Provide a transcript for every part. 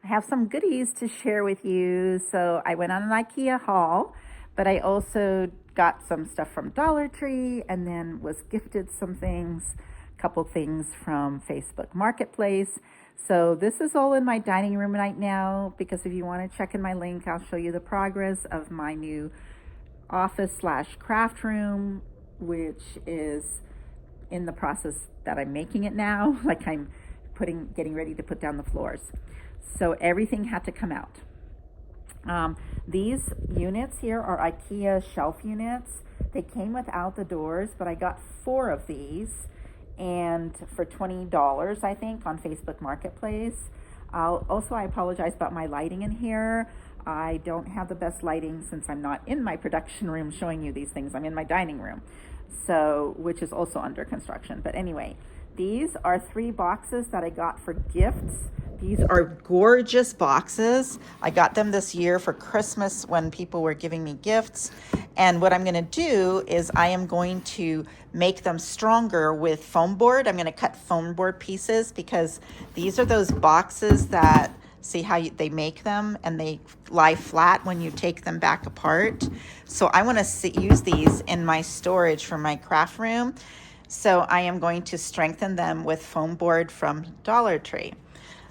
I have some goodies to share with you. So I went on an IKEA haul, but I also got some stuff from Dollar Tree and then was gifted some things, a couple things from Facebook Marketplace. So this is all in my dining room right now because if you want to check in my link, I'll show you the progress of my new office slash craft room, which is in the process that I'm making it now. Like I'm getting ready to put down the floors. So everything had to come out. These units here are IKEA shelf units. They came without the doors, but I got 4 of these and for $20, I think, on Facebook Marketplace. I apologize about my lighting in here. I don't have the best lighting since I'm not in my production room showing you these things. I'm in my dining room, so which is also under construction. But anyway, these are 3 boxes that I got for gifts. These are gorgeous boxes. I got them this year for Christmas when people were giving me gifts. And what I'm going to do is I am going to make them stronger with foam board. I'm going to cut foam board pieces because these are those boxes that, see how they make them and they lie flat when you take them back apart. So I want to use these in my storage for my craft room. So I am going to strengthen them with foam board from Dollar Tree.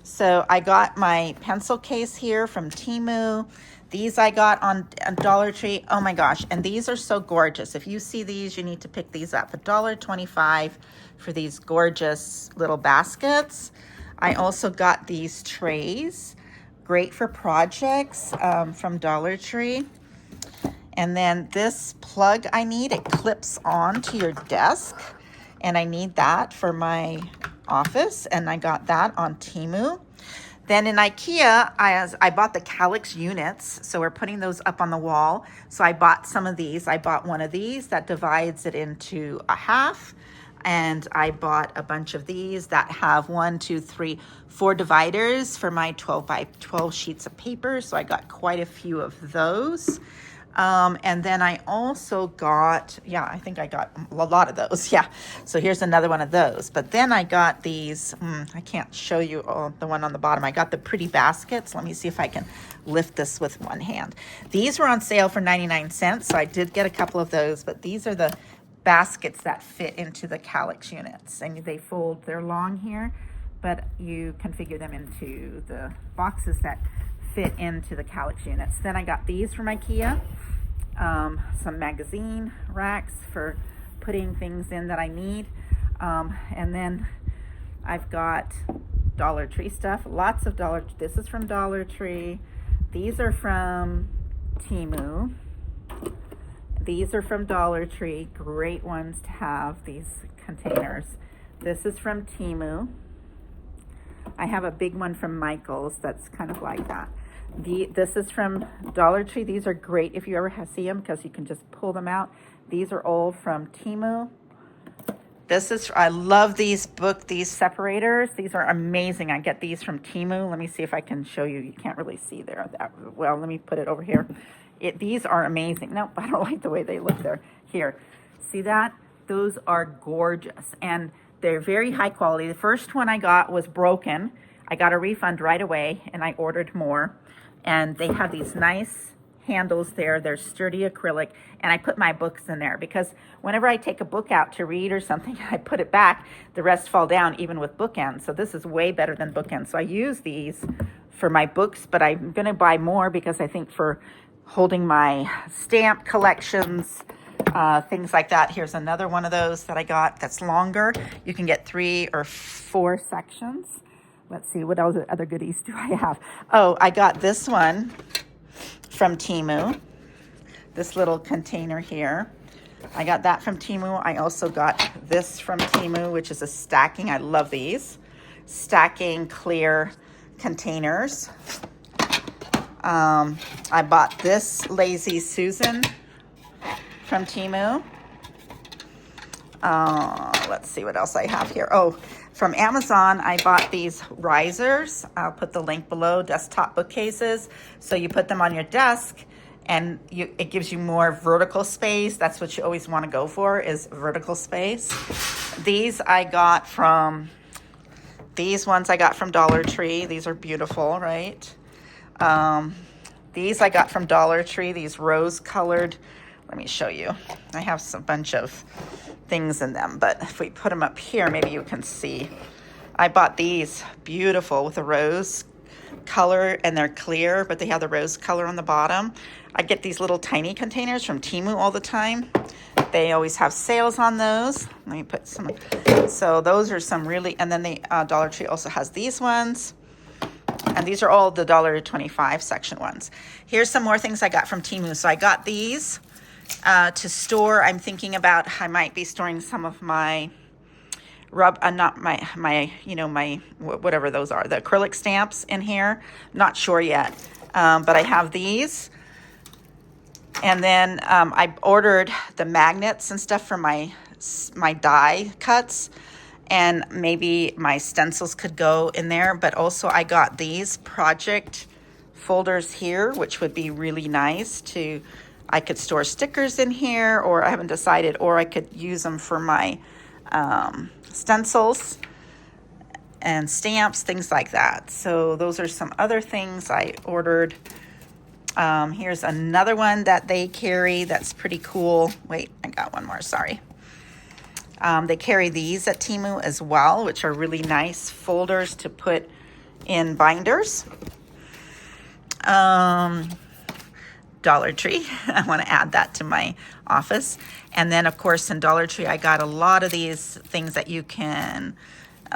So I got my pencil case here from Temu. These I got on Dollar Tree. Oh my gosh, and these are so gorgeous. If you see these, you need to pick these up. $1.25 for these gorgeous little baskets. I also got these trays, great for projects, from Dollar Tree. And then this plug I need, it clips on to your desk. And I need that for my office, and I got that on Temu. Then in IKEA, I bought the calyx units, so we're putting those up on the wall. So I bought some of these. I bought one of these that divides it into a half, and I bought a bunch of these that have 1, 2, 3, 4 dividers for my 12 by 12 sheets of paper. So I got quite a few of those. And then I also got, I think I got a lot of those. Yeah. So here's another one of those. But then I got these, I can't show you the one on the bottom. I got the pretty baskets. Let me see if I can lift this with one hand. These were on sale for 99 cents. So I did get a couple of those, but these are the baskets that fit into the calyx units, and they fold. They're long here, but you configure them into the boxes that fit into the calyx units. Then I got these from IKEA. Some magazine racks for putting things in that I need. And then I've got Dollar Tree stuff, lots of this is from Dollar Tree. These are from Temu. These are from Dollar Tree, great ones to have, these containers. This is from Temu. I have a big one from Michael's that's kind of like that. This is from Dollar Tree. These are great if you ever see them because you can just pull them out. These are all from Temu. I love these separators. These are amazing. I get these from Temu. Let me see if I can show you. You can't really see there. Well, let me put it over here. These are amazing. Nope, I don't like the way they look there. Here, see that? Those are gorgeous and they're very high quality. The first one I got was broken. I got a refund right away and I ordered more. And they have these nice handles there. They're sturdy acrylic. And I put my books in there because whenever I take a book out to read or something, I put it back, the rest fall down even with bookends. So this is way better than bookends. So I use these for my books, but I'm going to buy more because I think for holding my stamp collections, things like that. Here's another one of those that I got that's longer. You can get 3 or 4 sections. Let's see, what other goodies do I have? Oh, I got this one from Temu, this little container here. I got that from Temu. I also got this from Temu, which is a stacking. I love these. Stacking clear containers. I bought this Lazy Susan from Temu. Let's see what else I have here. Oh, from Amazon, I bought these risers. I'll put the link below, desktop bookcases. So you put them on your desk and it gives you more vertical space. That's what you always want to go for, is vertical space. These I got from These ones I got from Dollar Tree. These are beautiful, right? These I got from Dollar Tree, these rose colored. Let me show you. I have a bunch of things in them, but if we put them up here, maybe you can see. I bought these, beautiful, with a rose color, and they're clear, but they have the rose color on the bottom. I get these little tiny containers from Temu all the time. They always have sales on those. Let me put some. So those are some really, and then the Dollar Tree also has these ones. And these are all the $1.25 section ones. Here's some more things I got from Temu. So I got these to store. I'm thinking about, I might be storing some of my not my whatever those are, the acrylic stamps in here. Not sure yet, but I have these. And then I ordered the magnets and stuff for my die cuts, and maybe my stencils could go in there. But also I got these project folders here, which would be really nice to, I could store stickers in here, or I haven't decided, or I could use them for my stencils and stamps, things like that. So those are some other things I ordered. Here's another one that they carry that's pretty cool. Wait, I got one more, sorry. They carry these at Temu as well, which are really nice folders to put in binders. Dollar Tree, I want to add that to my office. And then of course in Dollar Tree I got a lot of these things that you can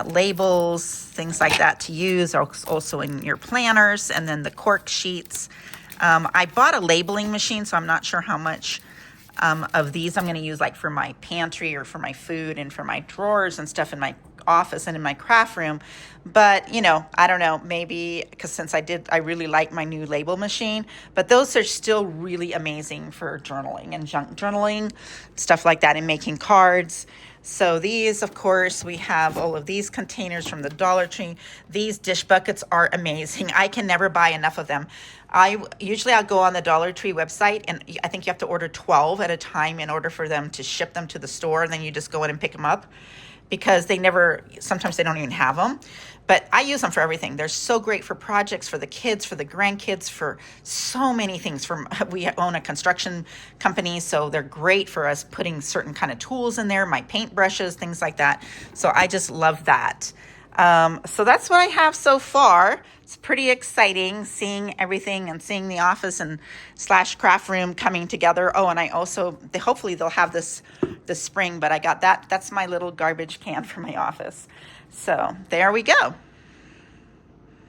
labels, things like that to use, also in your planners, and then the cork sheets. I bought a labeling machine, so I'm not sure how much of these I'm going to use, like for my pantry or for my food and for my drawers and stuff in my office and in my craft room. But you know, I don't know, maybe because since I really like my new label machine. But those are still really amazing for journaling and junk journaling, stuff like that, and making cards. So these, of course, we have all of these containers from the Dollar Tree. These dish buckets are amazing. I can never buy enough of them. Usually I'll go on the Dollar Tree website, and I think you have to order 12 at a time in order for them to ship them to the store, and then you just go in and pick them up, because sometimes they don't even have them. But I use them for everything. They're so great for projects, for the kids, for the grandkids, for so many things. We own a construction company, so they're great for us putting certain kind of tools in there, my paint brushes, things like that. So I just love that. So that's what I have so far. It's pretty exciting seeing everything and seeing the office and / craft room coming together. Oh, and I also, hopefully they'll have this spring, but I got that. That's my little garbage can for my office. So there we go.